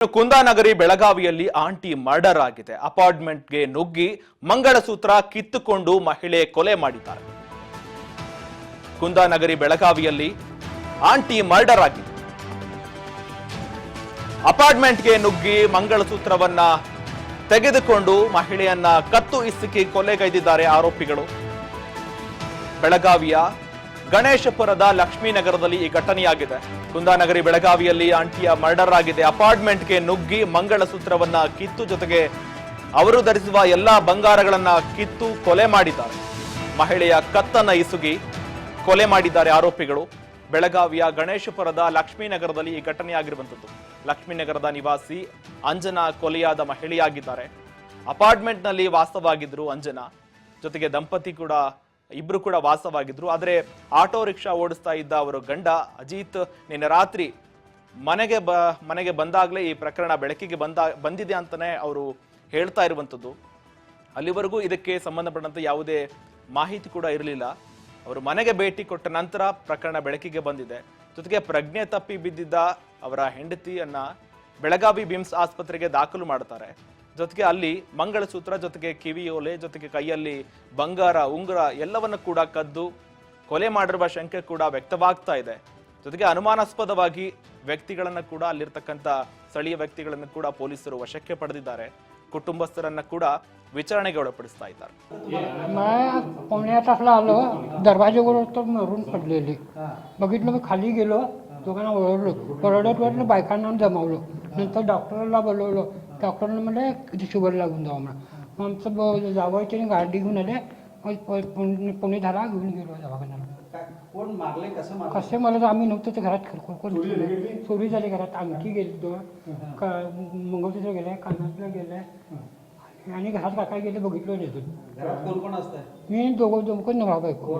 ಕುಂದಾನಗರಿ ಬೆಳಗಾವಿಯಲ್ಲಿ aunty murder ಆಗಿದೆ. ಅಪಾರ್ಟ್ಮೆಂಟ್ಗೆ ನುಗ್ಗಿ ಮಂಗಳಸೂತ್ರ ಕಿತ್ತುಕೊಂಡು ಮಹಿಳೆ ಕೊಲೆ ಮಾಡಿದ್ದಾರೆ. ಕುಂದಾನಗರಿ ಬೆಳಗಾವಿಯಲ್ಲಿ ಆಂಟಿ ಮರ್ಡರ್ ಆಗಿದೆ. ಅಪಾರ್ಟ್ಮೆಂಟ್ಗೆ ನುಗ್ಗಿ ಮಂಗಳಸೂತ್ರವನ್ನ ತೆಗೆದುಕೊಂಡು ಮಹಿಳೆಯನ್ನ ಕತ್ತು ಹಿಸುಕಿ ಕೊಲೆಗೈದಿದ್ದಾರೆ ಆರೋಪಿಗಳು. ಬೆಳಗಾವಿಯ ಗಣೇಶಪುರದ ಲಕ್ಷ್ಮೀನಗರದಲ್ಲಿ ಈ ಘಟನೆಯಾಗಿದೆ. ಕುಂದಾನಗರಿ ಬೆಳಗಾವಿಯಲ್ಲಿ ಆಂಟಿಯ ಮರ್ಡರ್ ಆಗಿದೆ. ಅಪಾರ್ಟ್ಮೆಂಟ್ಗೆ ನುಗ್ಗಿ ಮಂಗಳಸೂತ್ರವನ್ನ ಕಿತ್ತು ಜೊತೆಗೆ ಅವರು ಧರಿಸುವ ಎಲ್ಲಾ ಬಂಗಾರಗಳನ್ನ ಕಿತ್ತು ಕೊಲೆ ಮಾಡಿದ್ದಾರೆ. ಮಹಿಳೆಯ ಕತ್ತನ್ನ ಇಸುಗಿ ಕೊಲೆ ಮಾಡಿದ್ದಾರೆ ಆರೋಪಿಗಳು. ಬೆಳಗಾವಿಯ ಗಣೇಶಪುರದ ಲಕ್ಷ್ಮೀನಗರದಲ್ಲಿ ಈ ಘಟನೆಯಾಗಿರುವಂತದ್ದು. ಲಕ್ಷ್ಮೀನಗರದ ನಿವಾಸಿ ಅಂಜನಾ ಕೊಲೆಯಾದ ಮಹಿಳೆಯಾಗಿದ್ದಾರೆ. ಅಪಾರ್ಟ್ಮೆಂಟ್ನಲ್ಲಿ ವಾಸವಾಗಿದ್ರು ಅಂಜನಾ, ಜೊತೆಗೆ ದಂಪತಿ ಕೂಡ ಇಬ್ರು ಕೂಡ ವಾಸವಾಗಿದ್ರು. ಆದರೆ ಆಟೋ ರಿಕ್ಷಾ ಓಡಿಸ್ತಾ ಇದ್ದ ಅವರು ಗಂಡ ಅಜಿತ್ ನಿನ್ನೆ ರಾತ್ರಿ ಮನೆಗೆ ಬಂದಾಗಲೇ ಈ ಪ್ರಕರಣ ಬೆಳಕಿಗೆ ಬಂದಿದೆ ಅಂತಾನೆ ಅವರು ಹೇಳ್ತಾ ಇರುವಂತದ್ದು. ಅಲ್ಲಿವರೆಗೂ ಇದಕ್ಕೆ ಸಂಬಂಧಪಟ್ಟಂತೆ ಯಾವುದೇ ಮಾಹಿತಿ ಕೂಡ ಇರಲಿಲ್ಲ. ಅವರು ಮನೆಗೆ ಭೇಟಿ ಕೊಟ್ಟ ನಂತರ ಪ್ರಕರಣ ಬೆಳಕಿಗೆ ಬಂದಿದೆ. ಜೊತೆಗೆ ಪ್ರಜ್ಞೆ ತಪ್ಪಿ ಬಿದ್ದಿದ್ದ ಅವರ ಹೆಂಡತಿಯನ್ನ ಬೆಳಗಾವಿ ಬಿಮ್ಸ್ ಆಸ್ಪತ್ರೆಗೆ ದಾಖಲು ಮಾಡ್ತಾರೆ. ಜೊತೆಗೆ ಅಲ್ಲಿ ಮಂಗಳಸೂತ್ರ ಜೊತೆಗೆ ಕಿವಿಯೋಲೆ ಜೊತೆಗೆ ಕೈಯಲ್ಲಿ ಬಂಗಾರ ಉಂಗುರ ಎಲ್ಲವನ್ನು ಕೂಡ ಕದ್ದು ಕೊಲೆ ಮಾಡಿರುವ ಶಂಕೆ ಕೂಡ ವ್ಯಕ್ತವಾಗ್ತಾ ಇದೆ. ಜೊತೆಗೆ ಅನುಮಾನಾಸ್ಪದವಾಗಿ ವ್ಯಕ್ತಿಗಳನ್ನ ಕೂಡ ಅಲ್ಲಿರ್ತಕ್ಕಂಥ ಸ್ಥಳೀಯ ವ್ಯಕ್ತಿಗಳನ್ನು ಕೂಡ ಪೊಲೀಸರು ವಶಕ್ಕೆ ಪಡೆದಿದ್ದಾರೆ. ಕುಟುಂಬಸ್ಥರನ್ನ ಕೂಡ विचारणेಗೆ ಒಳಪಡಿಸ್ತಾ ಇದ್ದಾರೆ. पावणे 8 वाजता आलो, दरवाजेवर तर मरून पडलेली बघितलं. मी खाली गेलो, दोघांना ओरडत बायकांना जमावलो. नंतर डॉक्टरला बोलवलं. डॉक्टरने म्हणले शुगर लागून जावं म्हणून. मग आमचं जावयाचे गाडी घेऊन आले. पुणे धारा घेऊन गेलो दवाखान्याला. कसे मला आम्ही नव्हतं ते घरात चोरी झाली. घरात अंगठी गेली, मंगळसूत्र गेले, कानातलं गेले आणि घरात काय गेले बघितलं नाही. मी दोघं नवरा बायको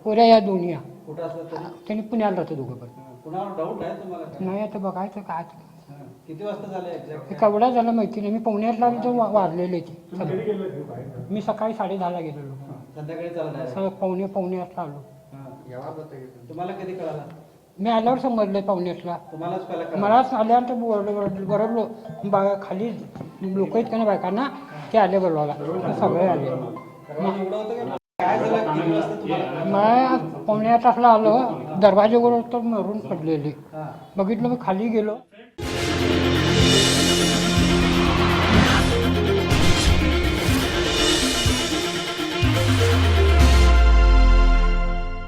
पोऱ्या या दोन्ही त्यांनी पुण्याला राहतं दोघं पण. नाही आता बघायचं काय किती वाजता झाले? एवढा झाला माहिती नाही. मी पावण्याला वारलेले मी सकाळी 10:30ला गेलेलो. संध्याकाळी पावणे 8ला आलो. तुम्हाला कधी कळालं? मी आल्यावर समजलं पावणे 8ला. मलाच आल्यानंतर बरडलो. खाली लोक आहेत का ना बायकांना, ते आले बोलवायला. सगळे आले. पावणे 8 वाजता आलो, दरवाजेवर तर मरून पडलेली बघितलं. मी खाली गेलो.